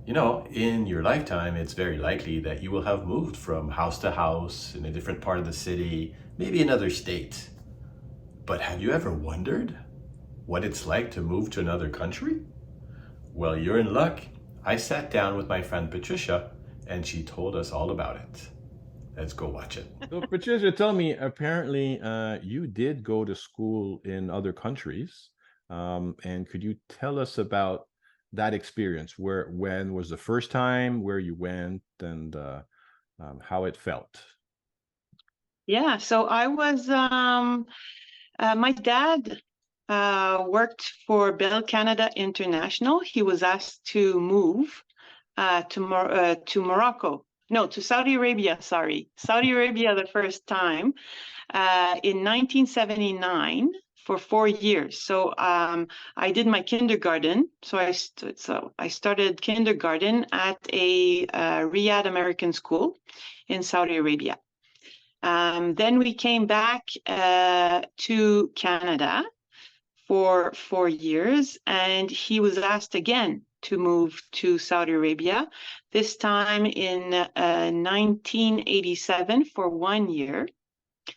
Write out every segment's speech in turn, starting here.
In your lifetime, it's very likely that you will have moved from house to house in a different part of the city, maybe another state. But have you ever wondered what it's like to move to another country? Well, you're in luck. I sat down with my friend Patricia and she told us all about it. Let's go watch it. So, Patricia, tell me, apparently, you did go to school in other countries. And could you tell us about that experience? When was the first time, where you went, and how it felt? Yeah, so my dad worked for Bell Canada International. He was asked to move to Morocco. No, to Saudi Arabia, sorry. Saudi Arabia the first time in 1979 for 4 years. So I did my kindergarten. So I started kindergarten at a Riyadh American school in Saudi Arabia. Then we came back to Canada for 4 years, and he was asked again to move to Saudi Arabia, this time in 1987 for 1 year,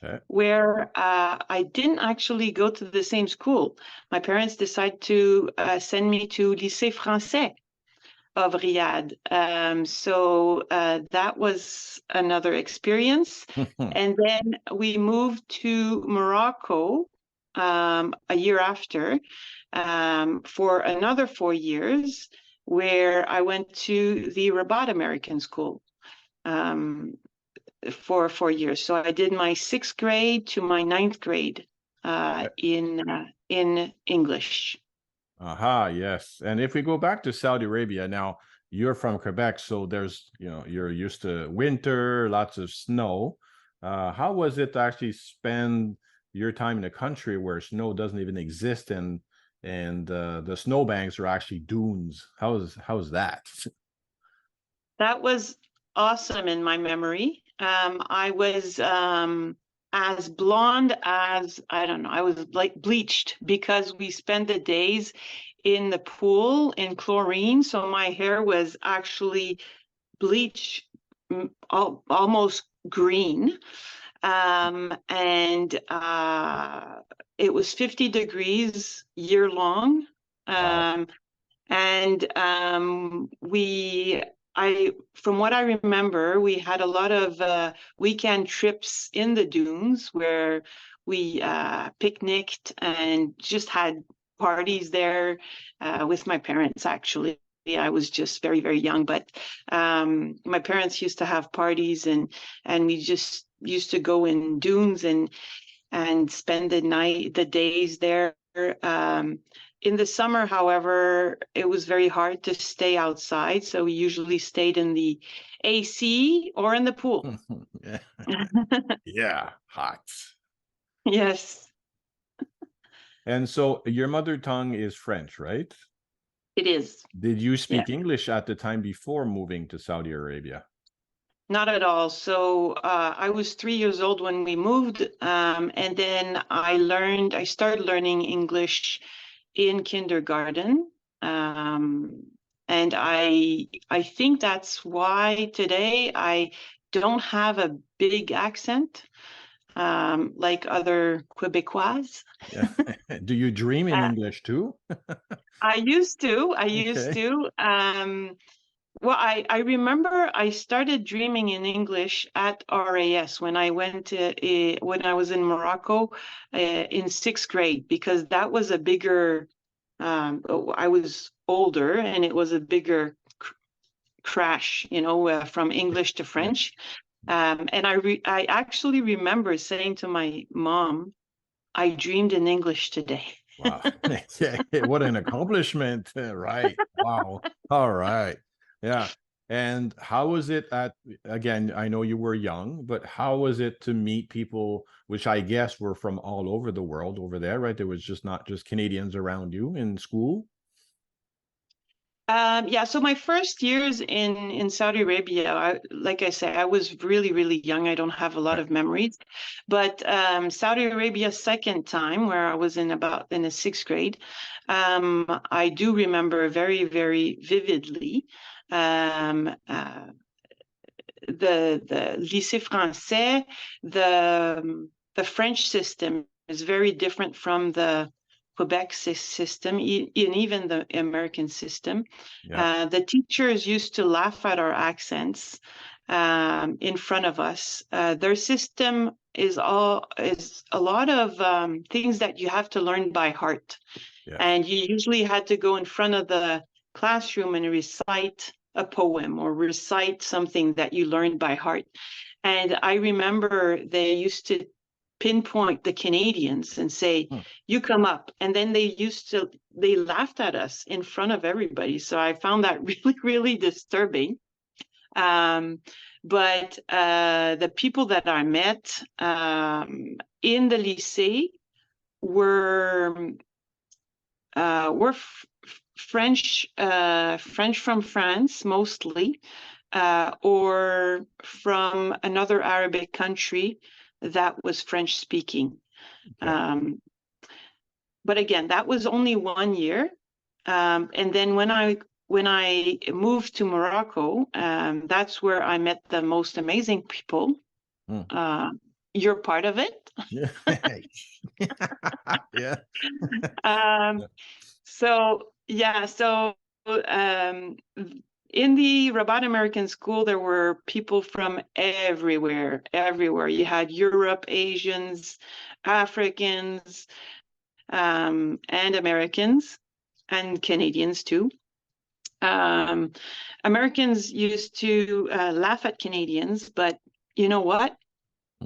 Okay. where I didn't actually go to the same school. My parents decided to send me to Lycée Français of Riyadh. So that was another experience. And then we moved to Morocco a year after for another 4 years, where I went to the Rabat American School for 4 years. So I did my 6th grade to my 9th grade in English. Aha, yes. And if we go back to Saudi Arabia, now you're from Quebec, so you're used to winter, lots of snow. How was it to actually spend your time in a country where snow doesn't even exist and the snowbanks are actually dunes? How's that? That was awesome in my memory. I was as blonde as, I don't know, I was like bleached because we spent the days in the pool in chlorine. So my hair was actually bleach, almost green. And it was 50 degrees year long. Wow. And from what I remember, we had a lot of weekend trips in the dunes where we picnicked and just had parties there with my parents, actually. I was just very, very young, but my parents used to have parties, and we just used to go in dunes and spend the days there. In the summer, however, it was very hard to stay outside, so we usually stayed in the AC or in the pool. Yeah. Yeah, hot. Yes, And so your mother tongue is French, right? it is. Did you Yeah, speak English at the time before moving to Saudi Arabia? not at all. So I was 3 years old when we moved, and then I started learning English in kindergarten. And I think that's why today I don't have a big accent like other Quebecois. Yeah. Do you dream in Uh, English too? I used to. I used Okay. to. Well, I remember I started dreaming in English at RAS when I went when I was in Morocco in 6th grade, because that was a bigger. I was older, and it was a bigger crash, from English to French. And I actually remember saying to my mom, "I dreamed in English today." Wow. Yeah, what an accomplishment. Right. Wow. All right. Yeah. And how was it again, I know you were young, but how was it to meet people, which I guess were from all over the world over there, right? There was just not just Canadians around you in school. Yeah, so my first years in Saudi Arabia, like I say, I was really, really young. I don't have a lot Right. of memories. But Saudi Arabia's second time, where I was in the 6th grade, I do remember very, very vividly. the lycée français, the French system is very different from the Quebec system, and even the American system. Yeah. The teachers used to laugh at our accents in front of us. Their system is a lot of things that you have to learn by heart. Yes. And you usually had to go in front of the classroom and recite a poem or recite something that you learned by heart. And I remember they used to pinpoint the Canadians and say, you come up. And then they laughed at us in front of everybody. So I found that really, really disturbing. But the people that I met in the lycée were French from France mostly, or from another Arabic country that was French speaking. Okay. But again, that was only 1 year. And then when I moved to Morocco, that's where I met the most amazing people. You're part of it. Yeah. Yeah. So in the Rabat American School, there were people from everywhere. You had Europe, Asians, Africans, and Americans, and Canadians too. Americans used to laugh at Canadians, but you know what?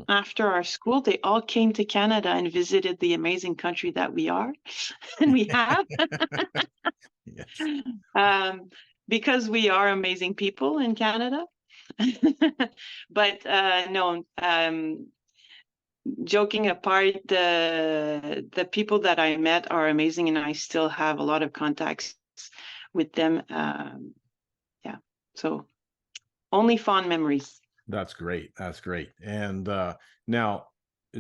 After our school, they all came to Canada and visited the amazing country that we are, and we have. Yes. Because we are amazing people in Canada. But no, joking apart, the people that I met are amazing, and I still have a lot of contacts with them. Yeah, so only fond memories. That's great. That's great. And now,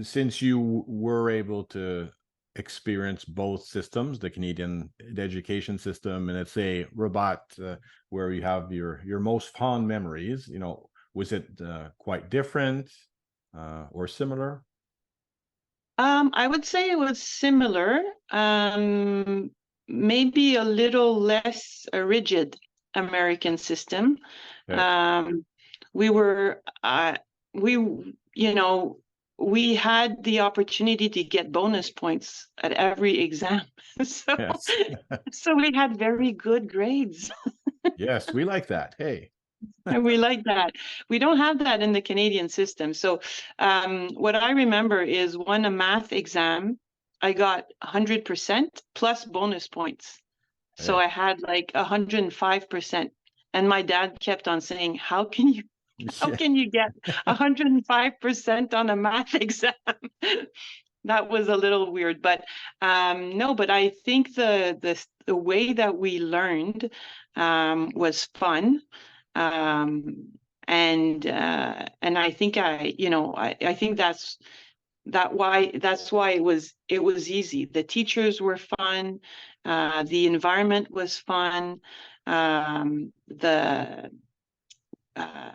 since you were able to experience both systems, the Canadian education system, and let's say Rabat, where you have your most fond memories, was it quite different or similar? I would say it was similar, maybe a little less rigid American system. Okay. We had the opportunity to get bonus points at every exam. Yes. So we had very good grades. Yes, we like that. Hey. And we like that. We don't have that in the Canadian system. So what I remember is a math exam, I got 100% plus bonus points. So Hey. I had like 105%. And my dad kept on saying, how can you get 105% on a math exam? That was a little weird, but no, but I think the way that we learned was fun. And I think I think that's why it was easy. The teachers were fun, the environment was fun.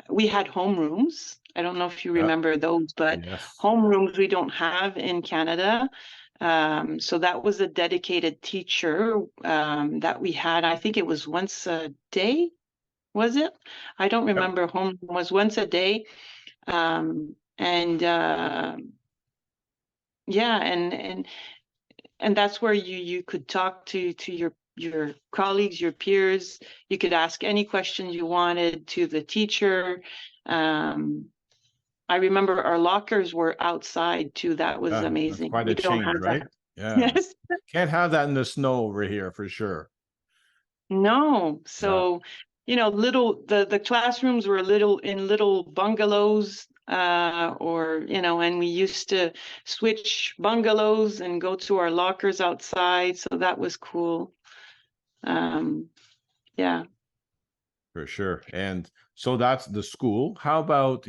We had homerooms. I don't know if you remember those, but Yes. homerooms we don't have in Canada. So that was a dedicated teacher that we had. I think it was once a day. Was it? I don't remember. Home was once a day. Yeah, and that's where you could talk to your colleagues, your peers. You could ask any questions you wanted to the teacher. I remember our lockers were outside too. That was That's amazing. quite We a don't change, have right? that. Yeah. Yes. Can't have that in the snow over here for sure. No. So, the classrooms were in little bungalows, and we used to switch bungalows and go to our lockers outside. So that was cool. Yeah. For sure. And so that's the school. How about,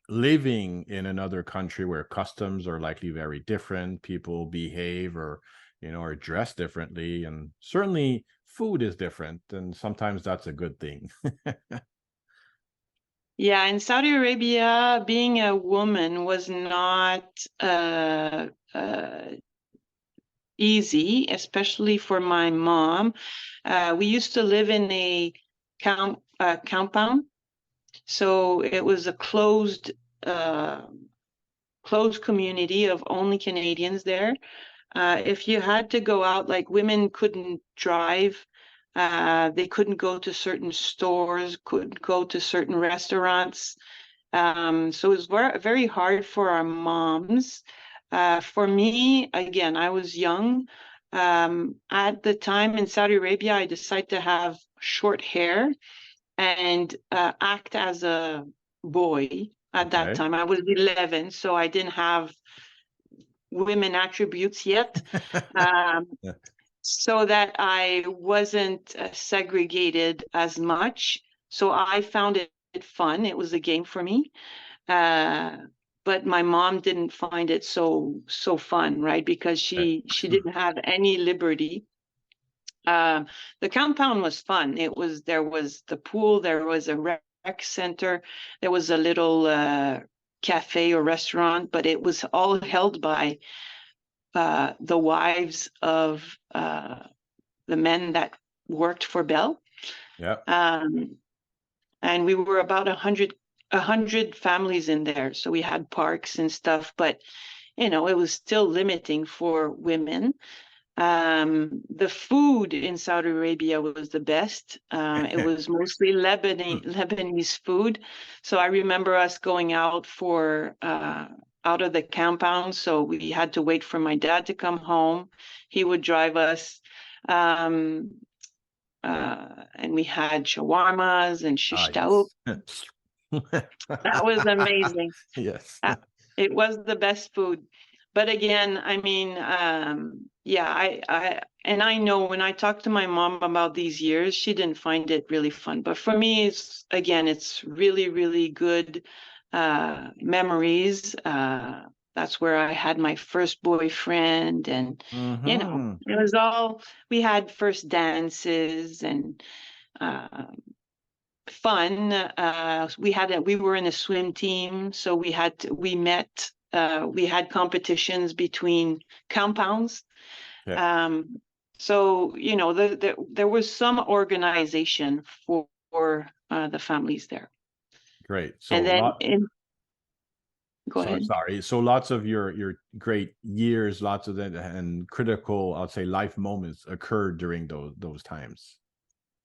living in another country where customs are likely very different, people behave or you know, are dressed differently, and certainly food is different, and sometimes that's a good thing. Yeah, in Saudi Arabia, being a woman was not easy, especially for my mom. We used to live in a compound, so it was a uh, closed community of only Canadians there. If you had to go out, like women couldn't drive, they couldn't go to certain stores, couldn't go to certain restaurants. So it was very hard for our moms. For me, again, I was young. At the time in Saudi Arabia, I decided to have short hair and act as a boy at that Okay. time. I was 11, so I didn't have women attributes yet. Um, Yeah. so that I wasn't segregated as much. So I found it fun. It was a game for me. Uh, but my mom didn't find it so fun, right? Because Okay. she didn't have any liberty. The compound was fun. There was the pool, there was a rec center, there was a little cafe or restaurant, but it was all held by the wives of the men that worked for Bell. Yeah. And we were about a hundred families in there. So we had parks and stuff, but you know, it was still limiting for women. The food in Saudi Arabia was the best. It was mostly Lebanese food. So I remember us going out for out of the compound. So we had to wait for my dad to come home. He would drive us. Um, and we had shawarmas and Ah, shish taouk. yes. That was amazing. Yes. Uh, It was the best food. But again, I mean, yeah, and I know when I talked to my mom about these years, she didn't find it really fun. But for me, it's really, really good memories. That's where I had my first boyfriend, and you know, Hmm. it was all we had first dances and uh, fun. We were in a swim team, so we had competitions between compounds. Yeah. Um, so you know, there was some organization for the families there. Great. So And then go so ahead. sorry. So lots of your great years, lots of that and critical, I'll say, life moments occurred during those times.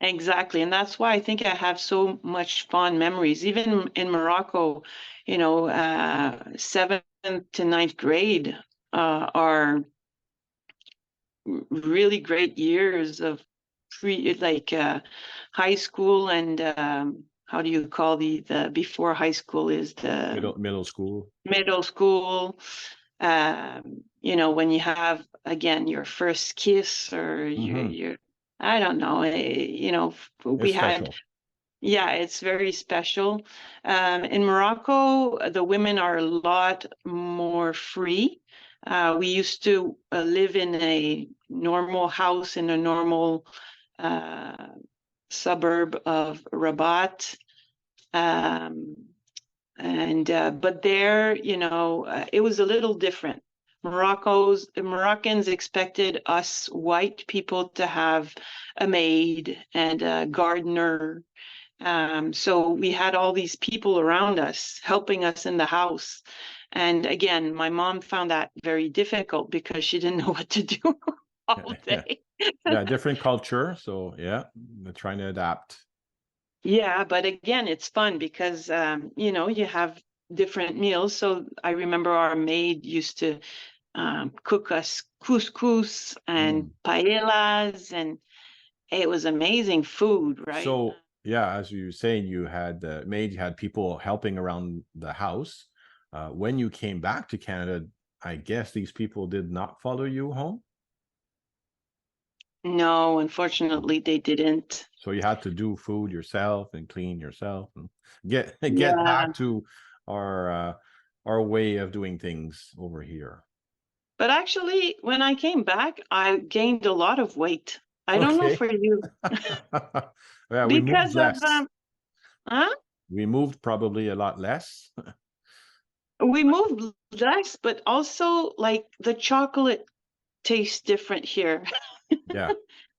Exactly. And that's why I think I have so much fond memories. Even in Morocco, you know, seventh to ninth grade are really great years of high school and how do you call the before high school is the Middle school. middle school. You know, when you have again your first kiss or Hmm. your I don't know, you know, we It's had special. yeah, it's very special. In Morocco, the women are a lot more free. We used to live in a normal house in a normal uh, suburb of Rabat. Um, and but there, you know, it was a little different. The Moroccans expected us white people to have a maid and a gardener, so we had all these people around us helping us in the house. And again, my mom found that very difficult because she didn't know what to do all Yeah. day. Yeah, different culture. So yeah, they're trying to adapt. Yeah, but again, it's fun because you know, you have different meals. So I remember our maid used to cook us couscous and Mm. paellas, and it was amazing food, right? So yeah, as you were saying, you had you had people helping around the house. When you came back to Canada, I guess these people did not follow you home. No, unfortunately, they didn't. So you had to do food yourself and clean yourself and get Yeah. back to our uh, our way of doing things over here. But actually, when I came back, I gained a lot of weight. I don't know Okay. for you Yeah, we moved because of less. huh? We moved probably a lot less. We moved less, but also like the chocolate tastes different here. Yeah.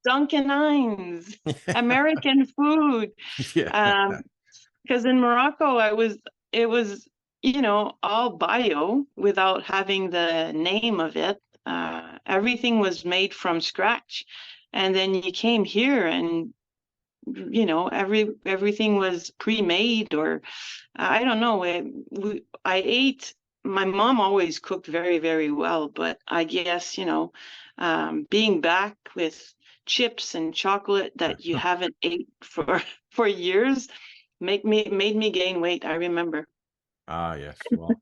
Dunkin' Hines, American food. Yeah. Because in Morocco, it was, all bio without having the name of it. Everything was made from scratch. And then you came here and, everything was pre-made, or I don't know. I ate, my mom always cooked very, very well, but I guess, being back with chips and chocolate that you haven't ate for for years made me gain weight, I remember. Ah, yes. Well,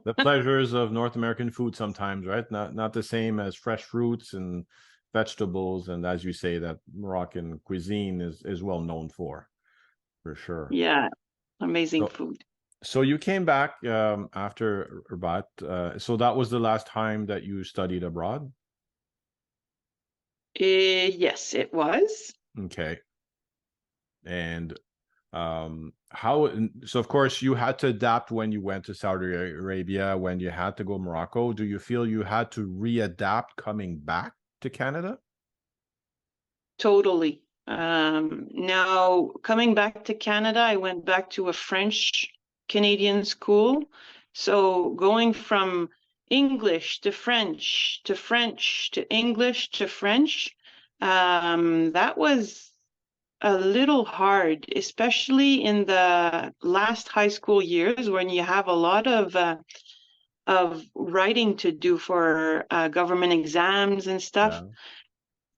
the pleasures of North American food sometimes, right? Not the same as fresh fruits and vegetables, and as you say, that Moroccan cuisine is well known for sure. Yeah, amazing So, food. so you came back after Rabat. So that was the last time that you studied abroad? Yes, it was. Okay. And how, so of course you had to adapt when you went to Saudi Arabia, when you had to go Morocco. Do you feel you had to readapt coming back to Canada? Totally. Now, coming back to Canada, I went back to a French Canadian school. So going from English to French to French to English to French, that was a little hard, especially in the last high school years when you have a lot of writing to do for government exams and stuff. Yeah.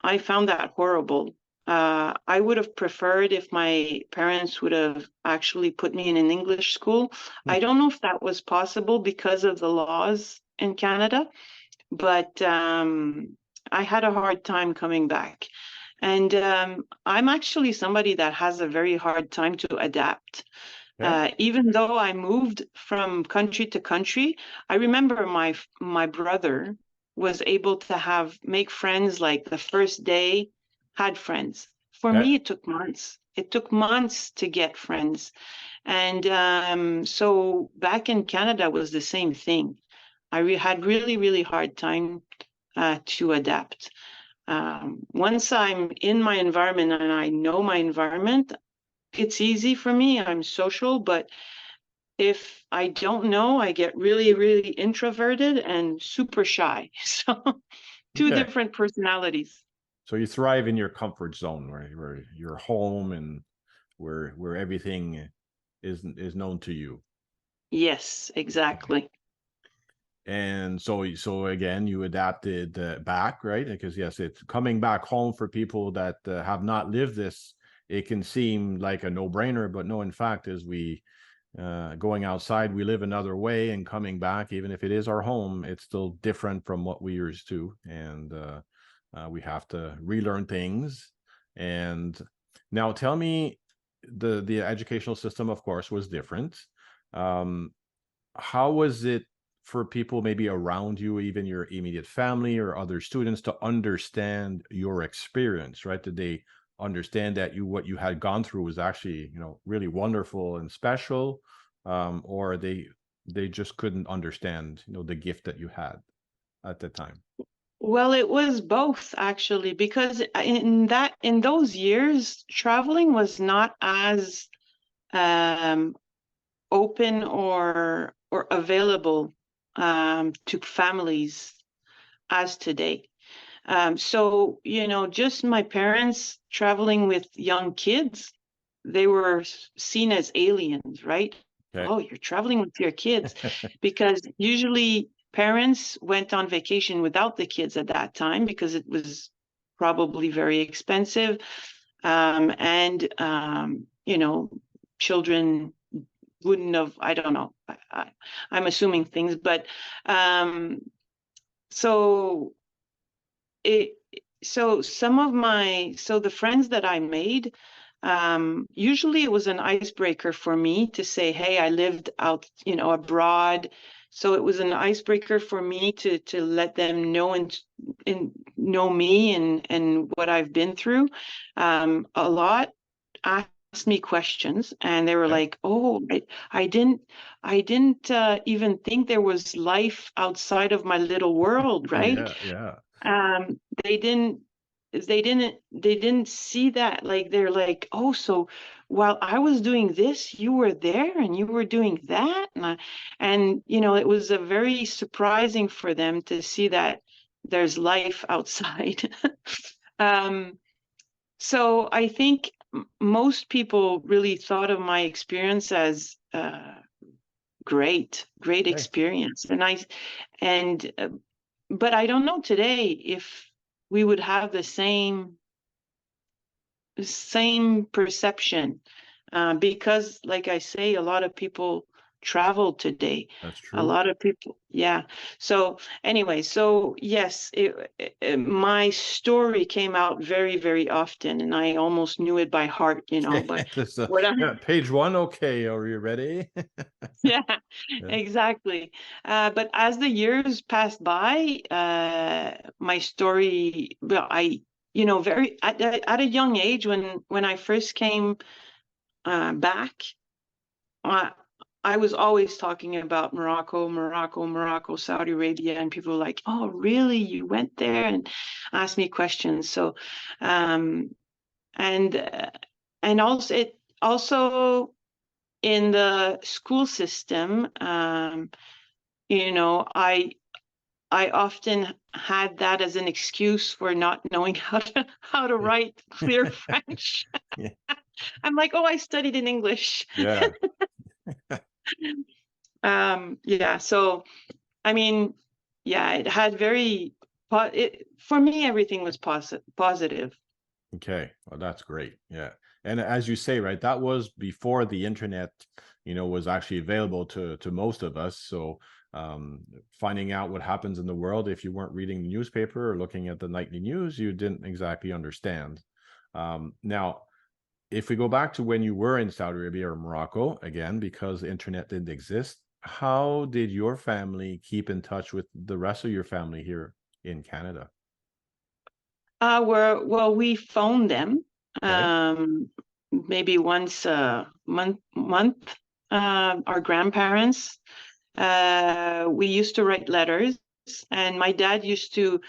I found that horrible. I would have preferred if my parents would have actually put me in an English school. I don't know if that was possible because of the laws in Canada, but I had a hard time coming back. And I'm actually somebody that has a very hard time to adapt. Okay. Even though I moved from country to country, I remember my brother was able to make friends like the first day, had friends. For Okay. me, it took months. It took months to get friends. And so back in Canada was the same thing. Had really, really hard time to adapt. Once I'm in my environment and I know my environment, it's easy for me. I'm social, but if I don't know, I get really, really introverted and super shy. So two Okay. different personalities. So you thrive in your comfort zone where you're home and where everything is known to you. Yes, exactly. And so again, you adapted back, right? Because yes, it's coming back home for people that have not lived this. It can seem like a no-brainer, but no, in fact, as we going outside, we live another way, and coming back, even if it is our home, it's still different from what we used to, and we have to relearn things. And now, tell me, the educational system, of course, was different. Um, how was it for people maybe around you, even your immediate family or other students, to understand your experience, right? Did they understand that what you had gone through was actually, really wonderful and special, or they just couldn't understand, the gift that you had at the time? Well, it was both actually, because in those years, traveling was not as um, open or available to families as today. So, just my parents traveling with young kids, they were seen as aliens, right? Okay. Oh, you're traveling with your kids. Because usually parents went on vacation without the kids at that time because it was probably very expensive. And, children wouldn't have, I don't know, I'm assuming things, but um, so it so the friends that I made, usually it was an icebreaker for me to say, hey, I lived out, abroad, So it was an icebreaker for me to let them know and know me and what I've been through. A lot asked me questions, and they were Okay. like, "Oh, I didn't even think there was life outside of my little world, right?" Yeah, yeah. um they didn't they didn't see that. Like, they're like, "Oh, so while I was doing this, you were there and you were doing that." And it was a very surprising for them to see that there's life outside. um so I think most people really thought of my experience as great Okay. experience. And but I don't know today if we would have the same perception, because, like I say, a lot of people travel today. That's A true. lot of people, yeah. So anyway, so yes, my story came out very, very often, and I almost knew it by heart, But This, what I yeah, page one. Okay, are you ready? yeah, Yeah. exactly. But as the years passed by, my story, well, very at a young age, when I first came back, uh, I was always talking about Morocco, Morocco, Morocco, Saudi Arabia, and people were like, "Oh, really? You went there?" and asked me questions. So, um, and also it also in the school system. I often had that as an excuse for not knowing how to write clear French. Yeah. I'm like, "Oh, I studied in English." Yeah. Yeah, so I mean, yeah, it had for me, everything was positive. Okay, well, that's great. Yeah. And as you say, right, that was before the internet, was actually available to most of us. So finding out what happens in the world, if you weren't reading the newspaper or looking at the nightly news, you didn't exactly understand. Now, if we go back to when you were in Saudi Arabia or Morocco, again, because the internet didn't exist, how did your family keep in touch with the rest of your family here in Canada? Well, we phoned them, Okay. maybe once a month. Our grandparents. We used to write letters, and my dad used to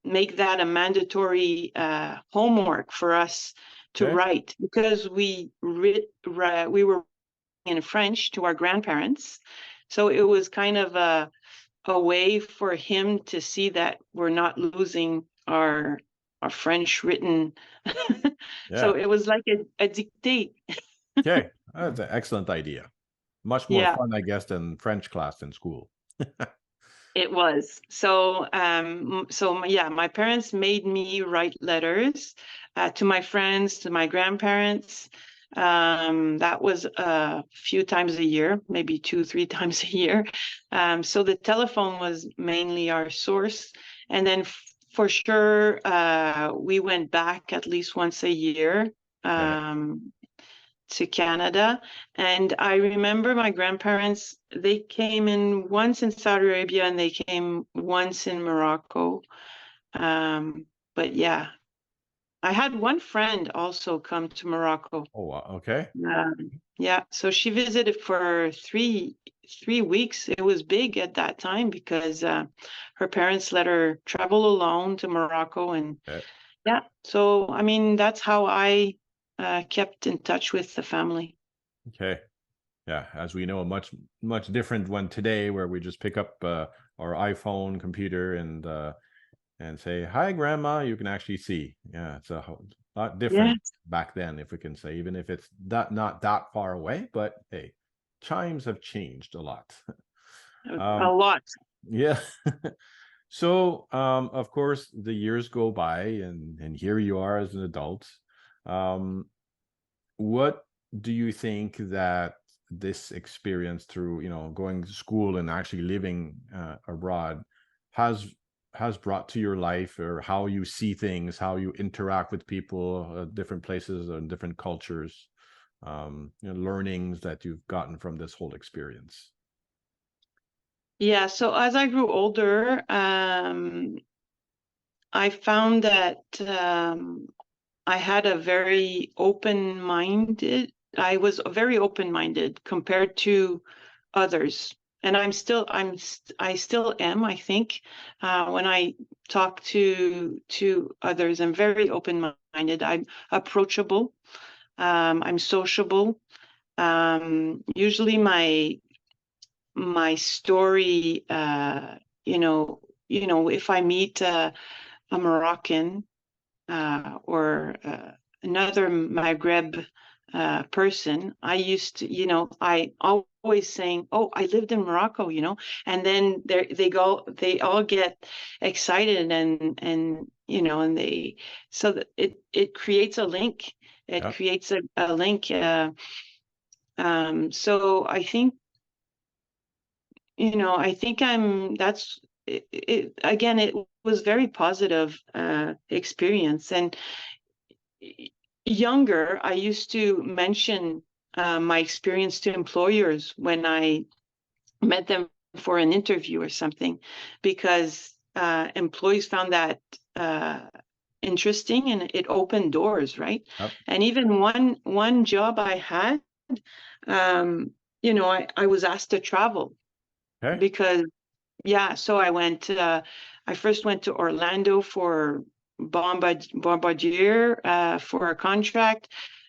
make that a mandatory homework for us to Okay. write, because we were in French to our grandparents. So it was kind of a way for him to see that we're not losing our French written. Yeah. So it was like a dictate. Okay. That's an excellent idea. Much more Yeah, fun, I guess, than French class in school. it was. So my parents made me write letters to my friends, to my grandparents. That was a few times a year, maybe 2, 3 times a year. So the telephone was mainly our source. And then for sure, we went back at least once a year. Okay. Um, to Canada. And I remember my grandparents, they came in once in Saudi Arabia and they came once in Morocco. But yeah, I had one friend also come to Morocco. Oh, wow. Okay. Yeah, so she visited for three weeks. It was big at that time because her parents let her travel alone to Morocco. And Okay. yeah, so I mean, that's how I kept in touch with the family. Okay. Yeah. As we know, a much different one today, where we just pick up our iPhone computer and say, "Hi, Grandma." You can actually see. Yeah, it's a lot Yeah. different back then, if we can say, even if it's not that far away. But hey, chimes have changed a lot. A lot. Yeah. So, of course, the years go by, and here you are as an adult. Um, what do you think that this experience through, going to school and actually living abroad has brought to your life, or how you see things, how you interact with people, different places and different cultures, learnings that you've gotten from this whole experience? Yeah, so as I grew older, I found that I had a very open-minded, I was very open-minded compared to others. And I still am, I think, when I talk to others, I'm very open-minded. I'm approachable. I'm sociable. Usually my story, if I meet a Moroccan or another Maghreb person, I used to, I always saying, "Oh, I lived in Morocco," and then they all get excited and so that it creates a link. It Yeah. creates a link. So I think, I think again, it was very positive experience. And younger, I used to mention my experience to employers when I met them for an interview or something, because employees found that interesting and it opened doors, right? Yep. And even one job I had, I was asked to travel Okay. because yeah, so I first went to Orlando for Bombardier for a contract.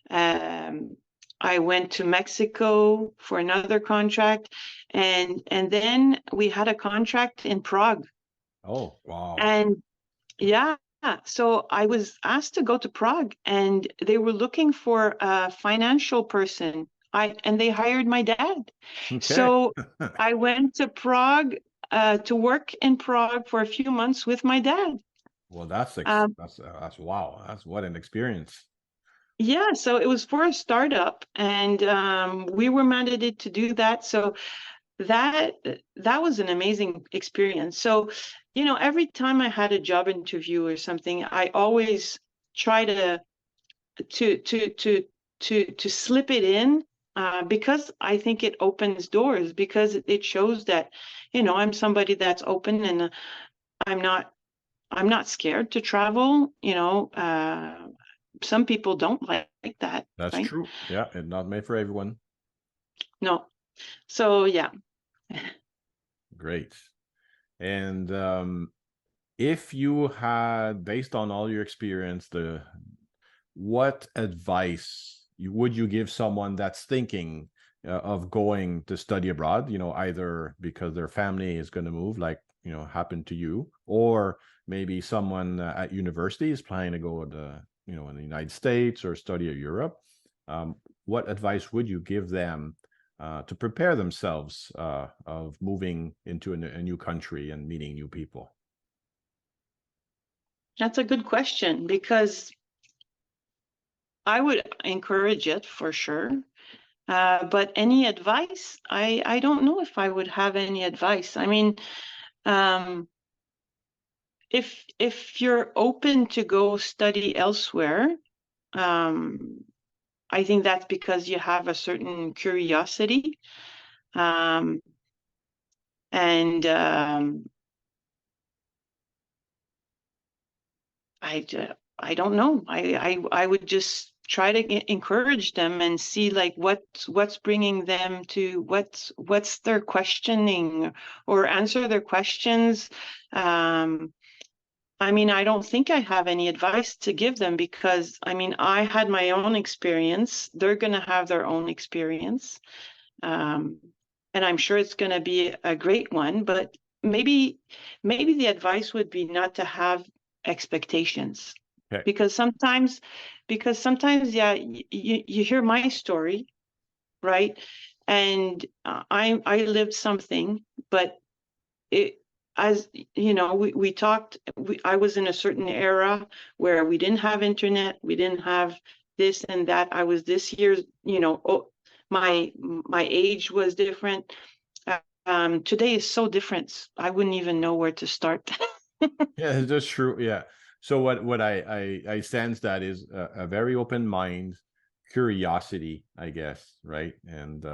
Um, I went to Mexico for another contract, and then we had a contract in Prague. Oh, wow. And yeah, so I was asked to go to Prague, and they were looking for a financial person. And they hired my dad. Okay. So I went to Prague to work in Prague for a few months with my dad. Well, Um, that's wow. That's what an experience. yeah, so it was for a startup, and we were mandated to do that. So that that was an amazing experience. So, every time I had a job interview or something, I always try to to to to slip it in, because I think it opens doors, because it shows that, I'm somebody that's open, and I'm not I'm not scared to travel. Some people don't like that, That's right? true. Yeah, and not made for everyone. No. So yeah. Great. And if you had, based on all your experience, what advice would you give someone that's thinking of going to study abroad? Either because their family is going to move, like happened to you, or maybe someone at university is planning to go to in the United States or study at Europe. Um, what advice would you give them to prepare themselves of moving into a new country and meeting new people? That's a good question, because I would encourage it for sure. But any advice? I don't know if I would have any advice. I mean, um, if you're open to go study elsewhere, um, I think that's because you have a certain curiosity. Um, and I don't know. I would just try to encourage them and see like what's bringing them to what's their questioning, or answer their questions. Um, I mean, I don't think I have any advice to give them, because I mean, I had my own experience. They're going to have their own experience. Um, and I'm sure it's going to be a great one, but maybe the advice would be not to have expectations, Okay. because sometimes, yeah, you hear my story, right? And I lived something, but it, as we talked, I was in a certain era where we didn't have internet, we didn't have this and that. I was this year's, my age was different. Today is so different. I wouldn't even know where to start. Yeah, that's true. Yeah. So what I sense that is a very open mind, curiosity, I guess, right? And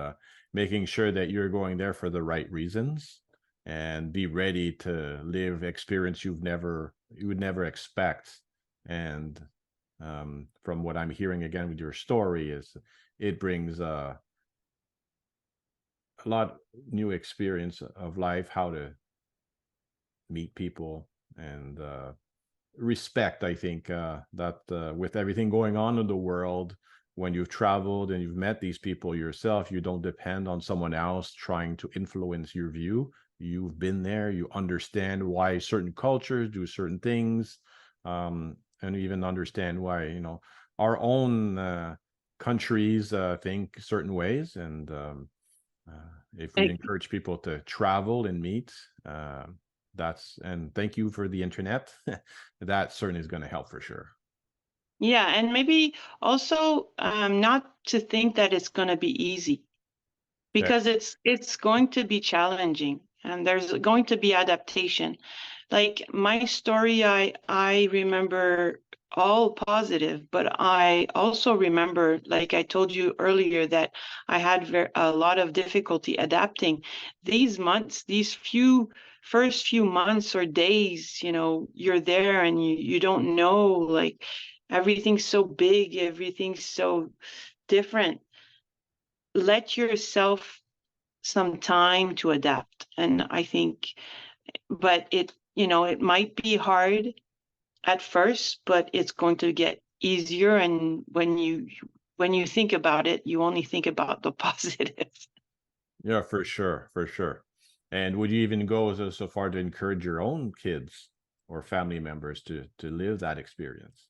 making sure that you're going there for the right reasons. and be ready to live experience you would never expect. And from what I'm hearing again with your story is it brings a lot new experience of life, how to meet people, and respect. I think that with everything going on in the world, when you've traveled and you've met these people yourself, you don't depend on someone else trying to influence your view. You've been there, you understand why certain cultures do certain things, and even understand why, you know, our own countries think certain ways. And if we encourage people to travel and meet, and thank you for the internet. That certainly is going to help for sure. Yeah, and maybe also not to think that it's going to be easy, Okay. because it's going to be challenging, and there's going to be adaptation. Like my story, I remember all positive, but I also remember, like I told you earlier, that I had a lot of difficulty adapting. These months, these first few months or days, you know, you're there and you don't know, like everything's so big, everything's so different. Let yourself some time to adapt. And I think, but it might be hard at first, but it's going to get easier. And when you think about it, you only think about the positives. Yeah, for sure, for sure. And would you even go so far to encourage your own kids or family members to live that experience?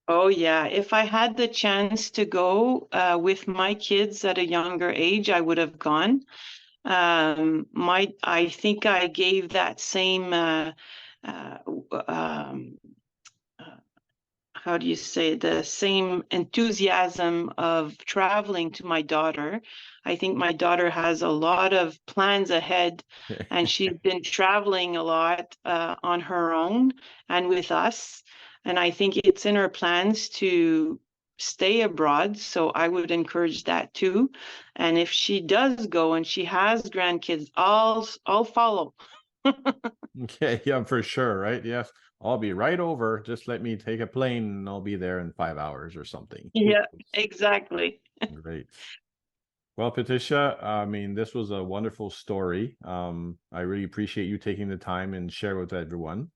Oh yeah, if I had the chance to go with my kids at a younger age, I would have gone. I think I gave that same uh, um, how do you say, the same enthusiasm of traveling to my daughter. I think my daughter has a lot of plans ahead, and she's been traveling a lot on her own and with us. And I think it's in her plans to stay abroad. So I would encourage that too. And if she does go and she has grandkids, I'll follow. Okay, yeah, for sure, right? Yes, I'll be right over. Just let me take a plane and I'll be there in 5 hours or something. Yeah, exactly. Great. Well, Patricia, I mean, this was a wonderful story. I really appreciate you taking the time and share with everyone.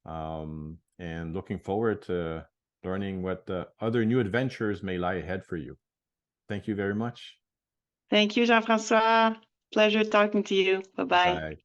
And looking forward to learning what the other new adventures may lie ahead for you. Thank you very much. Thank you, Jean-François. Pleasure talking to you. Bye-bye. Bye.